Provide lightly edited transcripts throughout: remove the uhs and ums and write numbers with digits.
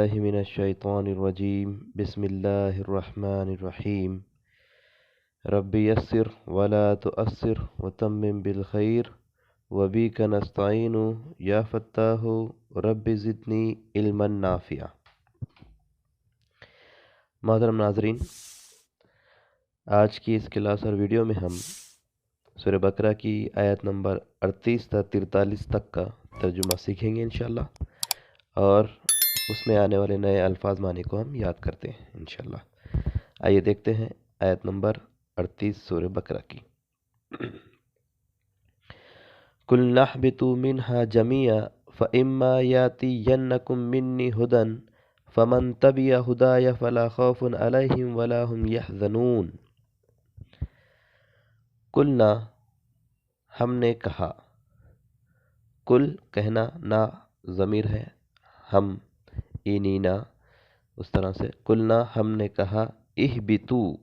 बिल्लाहि मिनश्शैतानिर्रजीम बिस्मिल्लाहिर्रहमानिर्रहीम रब्बि यस्सिर वला तुअस्सिर वतम्मिम बिल खैर वबीका नस्तईनु या फत्ताहु रब्बि ज़िदनी इल्मन नाफिया। मोहतरम नाज़रीन, आज की इस क्लास और वीडियो में हम सूरह बकरा की आयत नंबर 38 से 43 तक का तर्जुमा सीखेंगे इंशाअल्लाह, और उसमें आने वाले नए अल्फाज मानी को हम याद करते हैं इंशाअल्लाह। आइए देखते हैं आयत नंबर 38 सूरह बकरा की। कुल नहबितु मिन्हा जमिया फइम्मा यातियन्नकुम मिन्नी हुदन फमन तबिया हुदाया फला खौफुन अलैहिम वला हुम यहज़नून। कुलना हमने कहा, कुल कहना, ना ज़मीर है, हम इनीना, उस तरह से कुलना हमने कहा, इहबितू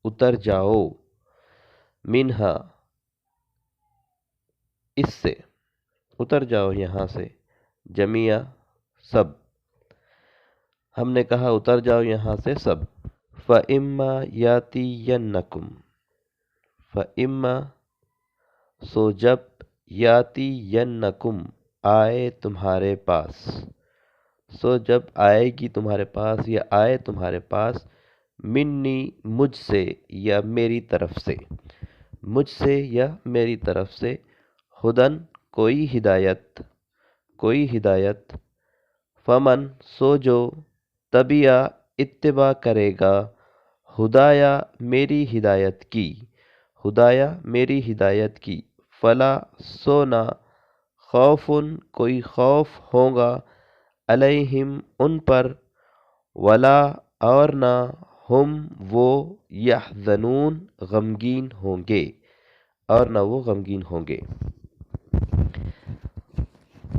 उतर जाओ, मिन्हा इससे, उतर जाओ यहाँ से, जमिया सब, हमने कहा उतर जाओ यहाँ से सब। फ़इम्मा यातियन्नकुम, फ़इम्मा सो जब, यातियन्नकुम आए तुम्हारे पास, सो जब आएगी तुम्हारे पास या आए तुम्हारे पास, मिन्नी मुझसे या मेरी तरफ से, मुझसे या मेरी तरफ से, हुदन कोई हिदायत, कोई हिदायत, फमन सो जो, तबिया इत्तिबा करेगा, हुदाया मेरी हिदायत की, हुदाया मेरी हिदायत की, फला सोना, खौफुन कोई खौफ होगा, अलैहिम उन पर, वला और ना, हम वो, यहज़नून गमगीन होंगे, और ना वो गमगीन होंगे।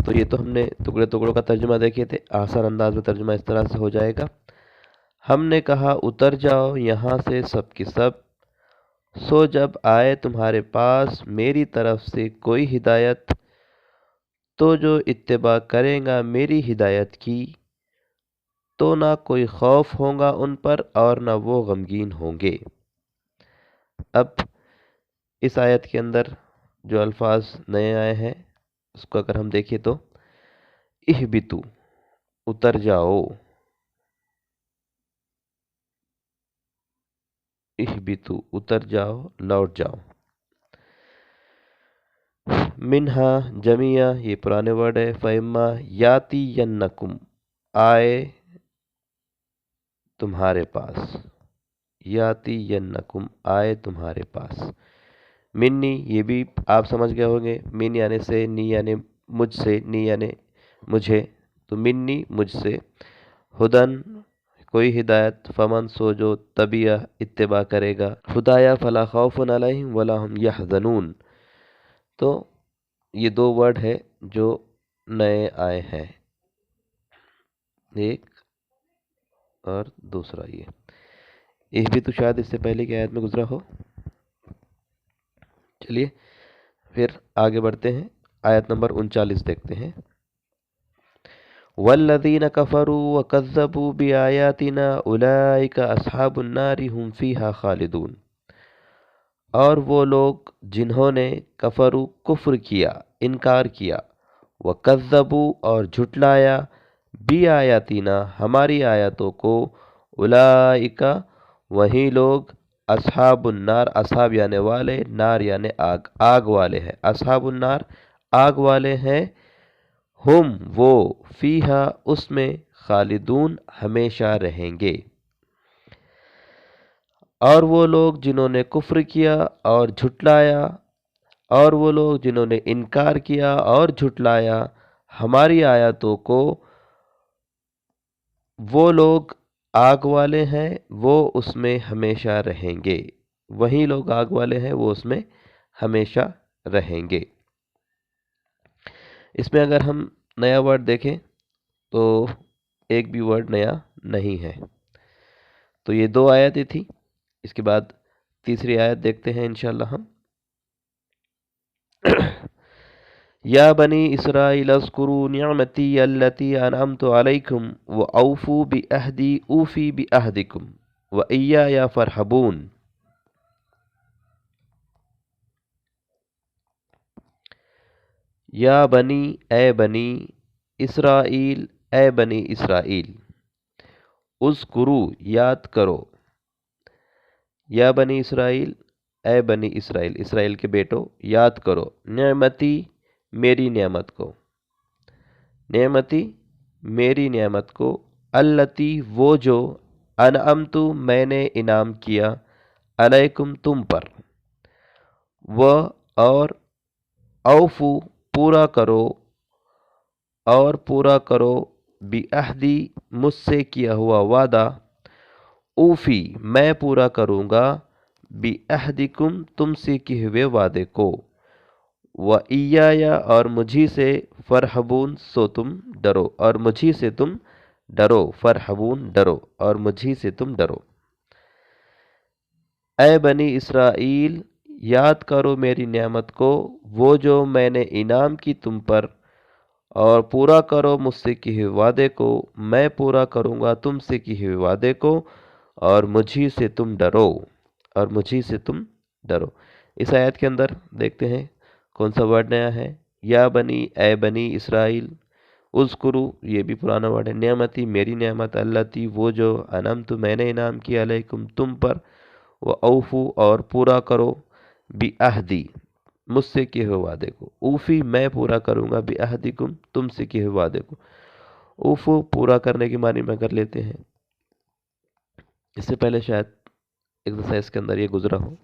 तो ये तो हमने टुकड़े टुकड़ों का तर्जुमा देखे थे। आसान अंदाज में तर्जुमा इस तरह से हो जाएगा। हमने कहा उतर जाओ यहाँ से सब की सब, सो जब आए तुम्हारे पास मेरी तरफ से कोई हिदायत, तो जो इत्तिबा करेगा मेरी हिदायत की, तो ना कोई खौफ होगा उन पर और ना वो गमगीन होंगे। अब इस आयत के अंदर जो अल्फाज नए आए हैं उसको अगर हम देखें तो, इहबितु उतर जाओ, इहबितु उतर जाओ, लौट जाओ। मिन्हा जमिया ये पुराने वर्ड है। फ़इम्मा यातियन्नकुम आए तुम्हारे पास, यातियन्नकुम आए तुम्हारे पास। मिन्नी ये भी आप समझ गए होंगे, मिन यानी से, नी यानी मुझसे, नी यानी मुझे, तो मिन्नी मुझसे, हुदन कोई हिदायत, फमन सो जो, तबिया इत्तिबा करेगा, हुदाया फला खौफुन अलैहिम वला हुम यहज़नून। तो ये दो वर्ड है जो नए आए हैं, एक और दूसरा। ये भी तो शायद इससे पहले की आयत में गुजरा हो। चलिए फिर आगे बढ़ते हैं, आयत नंबर 39 देखते हैं। वल्लज़ीन कफ़रू व कज़्ज़बू बिआयातिना उलाइका अस्हाबुन नारि हुम फ़ीहा खालिदून। और वो लोग जिन्होंने कफ़रू कुफ्र किया, इनकार किया, व कज़्ज़बू और झुटलाया, बिआयातिना हमारी आयतों को, उलाइका वही लोग, अस्हाबुन नार अस्हाब याने वाले, नार याने आग, आग वाले हैं, अस्हाबुन नार आग वाले हैं, हुम वो, फीहा उसमें, खालिदून हमेशा रहेंगे। और वो लोग जिन्होंने कुफ्र किया और झुटलाया, और वो लोग जिन्होंने इनकार किया और झुटलाया हमारी आयतों को, वो लोग आग वाले हैं, वो उसमें हमेशा रहेंगे। वही लोग आग वाले हैं, वो उसमें हमेशा रहेंगे। इसमें अगर हम नया वर्ड देखें तो एक भी वर्ड नया नहीं है। तो ये दो आयतें थी, इसके बाद तीसरी आयत देखते हैं इंशाअल्लाह हम। या बनी इसराइल अज़्कुरू निअमती अल्लती अनअमतु अलैकुम व औफू बिअहदी ऊफी बिअहदिकुम व इय्याया फरहबून। या बनी, ए बनी इसराइल, ए बनी इसराइल। उज़्कुरू, याद करो। या बनी इसराइल, ए बनी इसराइल, इसराइल के बेटो याद करो। नेमती, मेरी नेमत को। नेमती, मेरी नेमत को। अल्लती, वो जो। अनअमतु, मैंने इनाम किया। अलैकुम, तुम पर। व, और। औफू, पूरा करो। और पूरा करो। बिअहदी, मुझसे किया हुआ वादा। ऊफी, मैं पूरा करूँगा। बिअहदिकुम, तुमसे किए हुए वादे को। व इय्याया, और मुझी से। फरहबून, सो तुम डरो। और मुझी से तुम डरो। फरहबून, डरो। और मुझी से तुम डरो। ए बनी इसराइल, याद करो मेरी नेमत को, वो जो मैंने इनाम की तुम पर। और पूरा करो मुझसे किए हुए वादे को। मैं पूरा करूँगा तुमसे किए हुए वादे को। और मुझी से तुम डरो। और मुझी से तुम डरो। इस आयत के अंदर देखते हैं कौन सा वर्ड नया है। या बनी, ए बनी इसराइल। उज़्कुरू, ये भी पुराना वर्ड है। नेमती, मेरी नेमत। अल्लती, वो जो। अनमतु, मैंने इनाम किया। अलैकुम, तुम पर। व औफू, और पूरा करो। बिअहदी, मुझसे किए हुए वादे को। ऊफी, मैं पूरा करूँगा। बिअहदिकुम, तुमसे किए हुए वादे को। ऊफू, पूरा करने की मानी में कर लेते हैं। इससे पहले शायद एक्सरसाइज के अंदर ये गुजरा हो,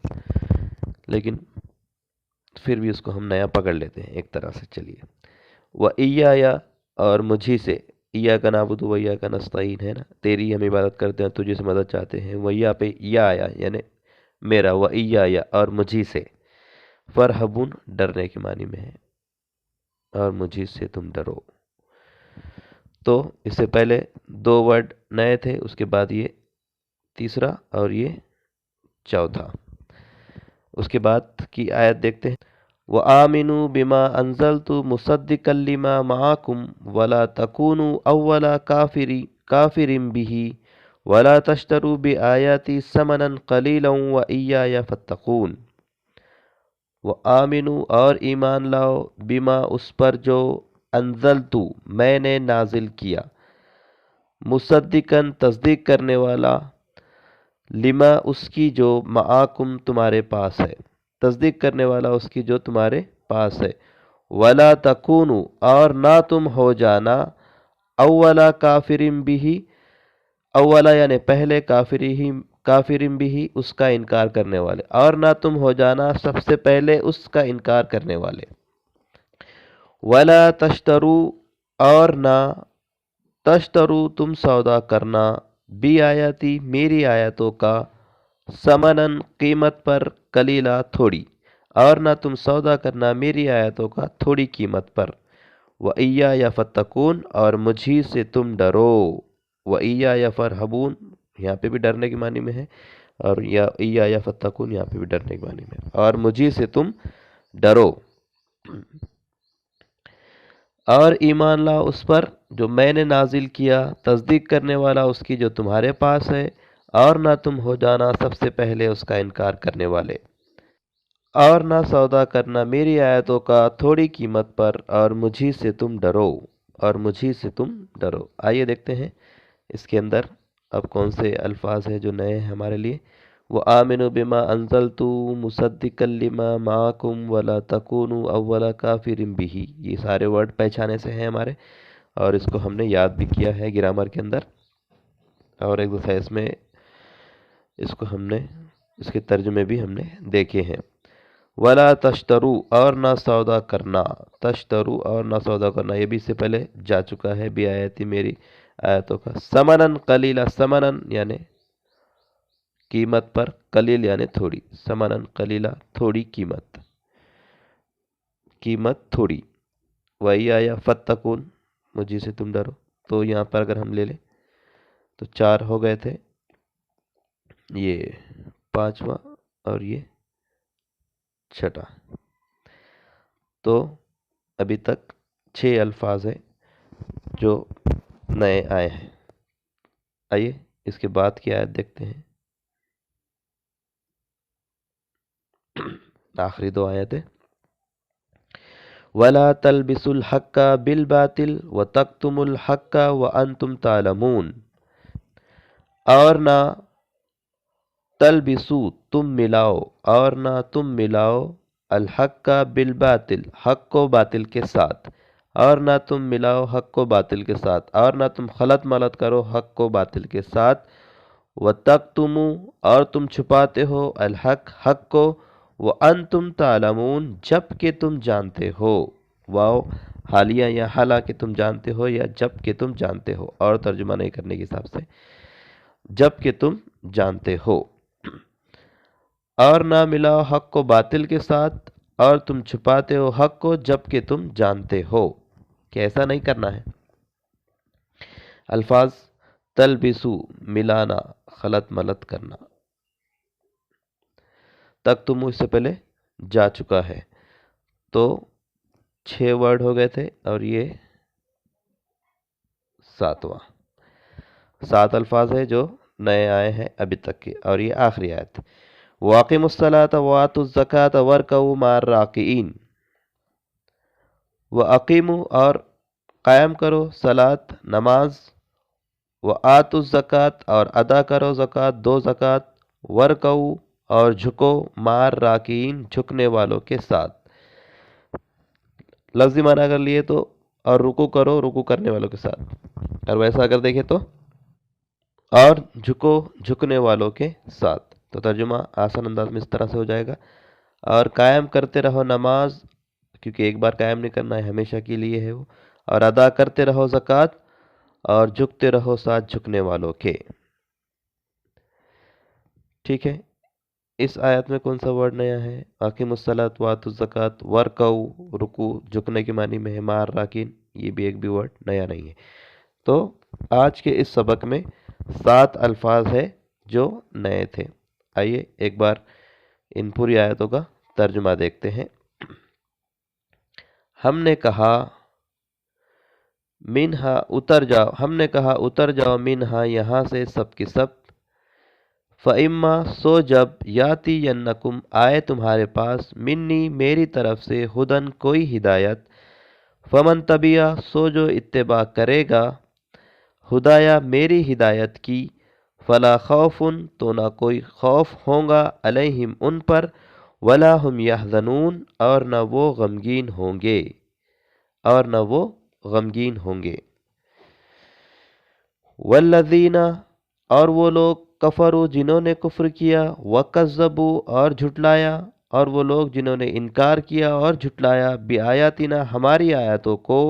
लेकिन फिर भी उसको हम नया पकड़ लेते हैं एक तरह से। चलिए, व इय्याया, और मुझी से। इय्याका नअबुदु व इय्याका नस्तईन है ना, तेरी हम इबादत करते हैं, तुझे से मदद चाहते हैं। वैया पे या आया, यानी मेरा। व इय्याया, और मुझी से। फरहबुन, डरने की मानी में है। और मुझी से तुम डरो। तो इससे पहले दो वर्ड नए थे, उसके बाद ये तीसरा और ये चौथा। उसके बाद की आयत देखते हैं। व आमिनु बिमा अंजलतु मुसद्दिकल लिमा माअकुम वला तकूनु अव्वला काफिरिम बिही वला तश्तरू बिआयाती समनन कलीलन व इय्याया फत्तकून। व आमिनु, और ईमान लाओ। बिमा, उस पर जो। अंजलतु, मैंने नाजिल किया। मुसद्दिकन, तस्दीक करने वाला। लिमा, उसकी जो। माआकुम, तुम्हारे पास है। तस्दीक करने वाला उसकी जो तुम्हारे पास है। वला तकूनु, और ना तुम हो जाना। अव्वला काफिरिम बिही, अव्वला यानी पहले। काफिरिम बिही, उसका इनकार करने वाले। और ना तुम हो जाना सबसे पहले उसका इनकार करने वाले। वला तश्तरू, और ना। तश्तरू, तुम सौदा करना। बी आयती, मेरी आयतों का। समनन, कीमत पर। कलीला, थोड़ी। और ना तुम सौदा करना मेरी आयतों का थोड़ी कीमत पर। व इय्याया फत्तकून, और मुझी से तुम डरो। व इय्याया फरहबून, यहाँ पे भी डरने की मानी में है। और या इय्याया फत्तकून, यहाँ पे भी डरने की मानी में है। और मुझी से तुम डरो। और ईमान लाओ उस पर जो मैंने नाजिल किया। तस्दीक करने वाला उसकी जो तुम्हारे पास है। और ना तुम हो जाना सबसे पहले उसका इनकार करने वाले। और ना सौदा करना मेरी आयतों का थोड़ी कीमत पर। और मुझी से तुम डरो। और मुझी से तुम डरो। आइए देखते हैं इसके अंदर अब कौन से अल्फाज हैं जो नए हैं हमारे लिए। वो आमिनु बिमा अंजलतु मुसद्दिकल लिमा माकुम वला तकूनु अव्वला काफिरिम बिही। ये सारे वर्ड पहचाने से हैं हमारे, और इसको हमने याद भी किया है ग्रामर के अंदर। और एक्सरसाइज में इसको हमने, इसके तर्जुमे भी हमने देखे हैं। वला तश्तरू, और ना सौदा करना। तश्तरू, और ना सौदा करना, ये भी इससे पहले जा चुका है। भी आयती, मेरी आयतों का। समनन कलीला, समनन यानी कीमत पर। कलील यानी थोड़ी। समनन कलीला, थोड़ी कीमत। कीमत थोड़ी। वही आया फत्तकून, मुझी से तुम डरो। तो यहाँ पर अगर हम ले लें तो चार हो गए थे, ये पांचवा और ये छठा। तो ابھی تک 6 الفاظ ہیں جو نئے آئے ہیں۔ آئیے اس کے بعد کی آیت دیکھتے ہیں، آخری 2 آیتیں۔ وَلَا تَلْبِسُوا الْحَقَّ بِالْبَاطِلِ وَتَكْتُمُوا الْحَقَّ وَأَنْتُمْ تَعْلَمُونَ، اور نہ تلبسو تم ملاؤ، اور نہ تم ملاؤ، الحق کا بالباطل حق کو باطل کے ساتھ، اور نہ تم ملاؤ حق کو باطل کے ساتھ، اور نہ تم خلط ملط کرو حق کو باطل کے ساتھ، وَتَكْتُمُوا اور تم چھپاتے ہو، الحق حق کو، وَأَنْتُمْ تَعْلَمُونَ جب کہ تم جانتے ہو، واو حالیہ یا حالانکہ تم جانتے ہو، یا جب کہ تم جانتے ہو، اور ترجمہ نہیں کرنے کے حساب سے جب کہ تم جانتے ہو، اور نہ ملاؤ حق کو باطل کے ساتھ، اور تم چھپاتے ہو حق کو جب کہ تم جانتے ہو کہ ایسا نہیں کرنا ہے۔ الفاظ تلبسو ملانا، خلط ملط کرنا، تک تم اس سے پہلے جا چکا ہے، تو 6 ورڈ ہو گئے تھے اور یہ 7واں، 7 الفاظ ہے جو نئے آئے ہیں ابھی تک کے، اور یہ آخری آیت۔ وَأَقِيمُوا الصَّلَاةَ وَآتُوا الزَّكَاةَ وَارْكَعُوا مَعَ الرَّاكِعِينَ، وَأَقِيمُوا اور قائم کرو صلاۃ نماز، وَآتُوا الزَّكَاةَ اور ادا کرو زکوٰۃ، دو زکوٰۃ، وَارْكَعُوا اور جھکو، مع الراکعین جھکنے والوں کے ساتھ۔ لفظی معنی اگر لیے تو اور رکوع کرو رکوع کرنے والوں کے ساتھ، اور ویسا اگر دیکھیں تو اور جھکو جھکنے والوں کے ساتھ، تو ترجمہ آسان انداز میں اس طرح سے ہو جائے گا، اور قائم کرتے رہو نماز، کیونکہ ایک بار قائم نہیں کرنا ہے، ہمیشہ کے لیے ہے وہ، اور ادا کرتے رہو زکوٰۃ، اور جھکتے رہو ساتھ جھکنے والوں کے۔ ٹھیک ہے، اس آیت میں کون سا ورڈ نیا ہے؟ اقیم الصلاۃ وآتوا الزکاۃ، ورکعوا رکوع جھکنے کے معنی میں ہے، مع الراکعین، یہ بھی ایک بھی ورڈ نیا نہیں ہے۔ تو آج کے اس سبق میں 7 الفاظ ہے جو نئے تھے۔ آئیے ایک بار ان پوری آیتوں کا ترجمہ دیکھتے ہیں۔ ہم نے کہا منہا اتر جاؤ، ہم نے کہا اتر جاؤ، منہا یہاں سے سب کی سب، فَإِمَّا سو جب، یاتی ینکم آئے تمہارے پاس، منی میری طرف سے، ہدن کوئی ہدایت، فمن تبیا سو جو اتباع کرے گا، ہدایا میری ہدایت کی، فلا خوف تو نہ کوئی خوف ہوگا، علیہم ان پر، ولا ہم یحزنون اور نہ وہ غمگین ہوں گے، اور نہ وہ غمگین ہوں گے۔ والذین اور وہ لوگ، کفروا جنہوں نے کفر کیا، وکذبوا اور جھٹلایا، اور وہ لوگ جنہوں نے انکار کیا اور جھٹلایا، بآیاتنا ہماری آیاتوں کو،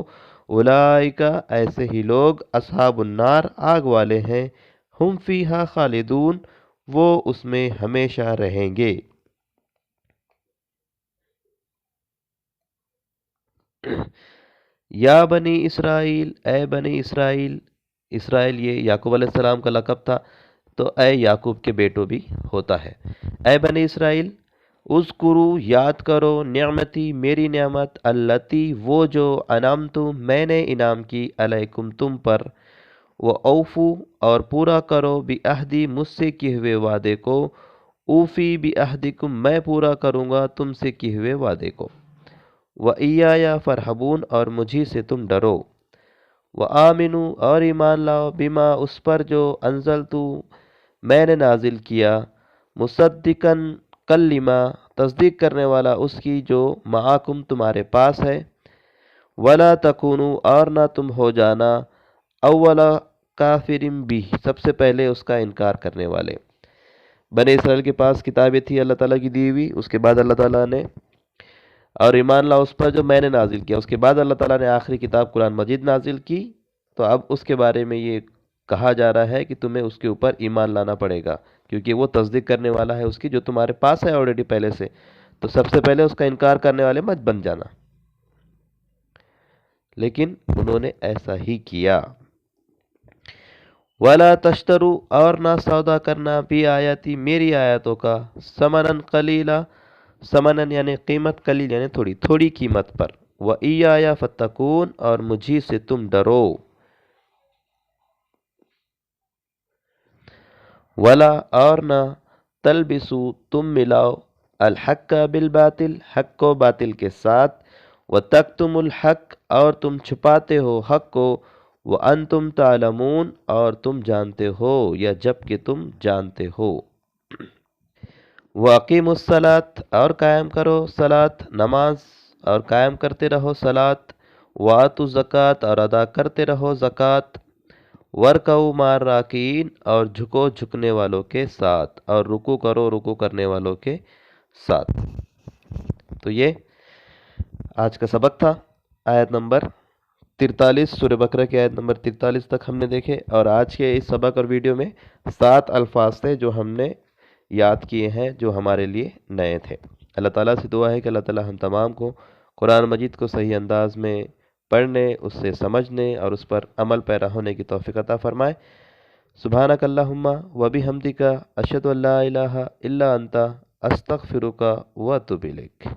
اولئک ایسے ہی لوگ، اصحاب النار آگ والے ہیں، ہم فیہا خالدون وہ اس میں ہمیشہ رہیں گے۔ یا بنی اسرائیل اے بنی اسرائیل، اسرائیل یہ یعقوب علیہ السلام کا لقب تھا، تو اے یعقوب کے بیٹوں بھی ہوتا ہے۔ اے بنی اسرائیل، اذکروا یاد کرو، نعمتی میری نعمت، التی وہ جو، انعمت میں نے انعام کی، علیکم تم پر، وَأَوْفُوا اور پورا کرو، بعہدی مجھ سے کیے ہوئے وعدے کو، اوفی بعہدکم میں پورا کروں گا تم سے کیے ہوئے وعدے کو، وَإِيَّايَ فَارْهَبُونَ اور مجھی سے تم ڈرو، وَآمِنُوا اور ایمان لاؤ، بما اس پر جو، انزلتُ میں نے نازل کیا، مصدقاً کلمہ تصدیق کرنے والا اس کی، جو معاکم تمہارے پاس ہے، ولا تکونوا اور نہ تم ہو جانا، اولا کافر بھی سب سے پہلے اس کا انکار کرنے والے۔ بنی اسرائیل کے پاس کتابیں تھی اللہ تعالیٰ کی دی ہوئی، اس کے بعد اللہ تعالیٰ نے، اور ایمان لاؤ اس پر جو میں نے نازل کیا، اس کے بعد اللہ تعالیٰ نے آخری کتاب قرآن مجید نازل کی، تو اب اس کے بارے میں یہ کہا جا رہا ہے کہ تمہیں اس کے اوپر ایمان لانا پڑے گا، کیونکہ وہ تصدیق کرنے والا ہے اس کی جو تمہارے پاس ہے آلریڈی پہلے سے، تو سب سے پہلے اس کا انکار کرنے والے مت بن جانا۔ لیکن انہوں نے ایسا ہی کیا۔ وَلَا تَشْتَرُوا اور نہ سودا کرنا، بھی آیاتی میری آیاتوں کا، ثمناً قلیلا، ثمناً یعنی قیمت، قلیل یعنی تھوڑی قیمت پر، وَإِيَّايَ فَاتَّقُونَ اور مجھی سے تم ڈرو. وَلَا اور نہ تلبسو تم ملاؤ الحق بالباطل حق کو باطل کے ساتھ وَتَكْتُمُ الحق اور تم چھپاتے ہو حق کو وَأَنْتُمْ تَعْلَمُونَ اور تم جانتے ہو یا جب کہ تم جانتے ہو. وَأَقِيمُوا الصَّلَاةَ اور قائم کرو صلاۃ نماز اور قائم کرتے رہو صلاۃ. وَآتُوا الزَّكَاةَ اور ادا کرتے رہو زکوٰۃ. وَارْكَعُوا مَعَ الرَّاكِعِينَ اور جھکو جھکنے والوں کے ساتھ اور رکوع کرو رکوع کرنے والوں کے ساتھ. تو یہ آج کا سبق تھا. آیت نمبر 43 سورہ بقرہ کی آیت نمبر 43 تک ہم نے دیکھے، اور آج کے اس سبق اور ویڈیو میں 7 الفاظ تھے جو ہم نے یاد کیے ہیں جو ہمارے لیے نئے تھے. اللہ تعالیٰ سے دعا ہے کہ اللہ تعالیٰ ہم تمام کو قرآن مجید کو صحیح انداز میں پڑھنے، اس سے سمجھنے اور اس پر عمل پیرا ہونے کی توفیق عطا فرمائے. سبحانک اللہم و بحمدک اشہد ان لا الہ الا انت استغفرک و اتوب الیک.